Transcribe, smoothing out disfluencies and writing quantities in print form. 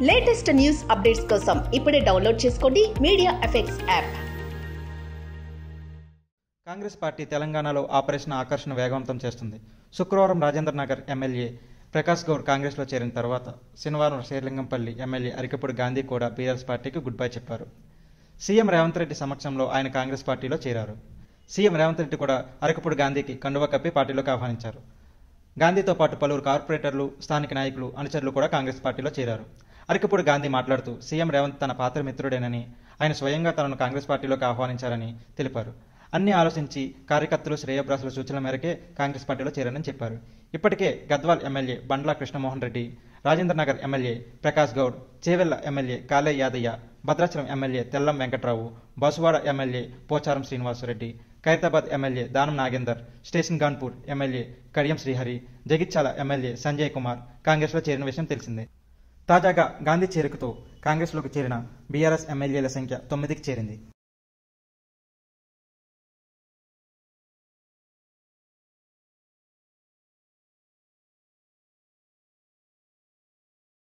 Latest news updates కోసం ఇప్పుడే download చేసుకోండి media effects app. Congress party తెలంగాణలో ఆపరేషన్ ఆకర్షణ వేగవంతం చేస్తుంది. శుక్రవారం రాజేంద్రనగర్ ఎమ్మెల్యే ప్రకాష్ గౌడ్ కాంగ్రెస్లో చేరిన తర్వాత శనివారం శేర్లింగంపల్లి ఎమ్మెల్యే అరికపూడి గాంధీ కూడా బీఆర్ఎస్ పార్టీకి గుడ్ బై చెప్పారు. సీఎం రేవంత్ రెడ్డి సమక్షంలో ఆయన కాంగ్రెస్ పార్టీలో చేరారు. సీఎం రేవంత్ రెడ్డి కూడా అరికపూడి గాంధీకి కండువా కప్పి పార్టీలోకి ఆహ్వానించారు. గాంధీతో పాటు పలువురు కార్పొరేటర్లు, స్థానిక నాయకులు, అనుచరులు కూడా కాంగ్రెస్ పార్టీలో చేరారు. అరికపూడి గాంధీ మాట్లాడుతూ సీఎం రేవంత్ తన పాత్ర మిత్రుడేనని, ఆయన స్వయంగా తనను కాంగ్రెస్ పార్టీలోకి ఆహ్వానించారని తెలిపారు. అన్ని ఆలోచించి కార్యకర్తలు, శ్రేయోభిలాషుల సూచనల మేరకే కాంగ్రెస్ పార్టీలో చేరారని చెప్పారు. ఇప్పటికే Gadwal MLA Bandla Krishnamohan Reddy, Rajendranagar MLA Prakash Goud, Chevella MLA Kale Yadaiah, Bhadrachalam MLA Tellam Venkatrao, Basuvada MLA Pocharam Srinivasareddy, Khairatabad MLA Danam Nagender, station Ghanpur MLA Kadiyam Srihari, Jagtial MLA Sanjay Kumar కాంగ్రెస్లో చేరిన విషయం తెలిసిందే. తాజాగా గాంధీ చేరికతో కాంగ్రెస్లోకి చేరిన బీఆర్ఎస్ ఎమ్మెల్యేల సంఖ్య 9కి చేరింది.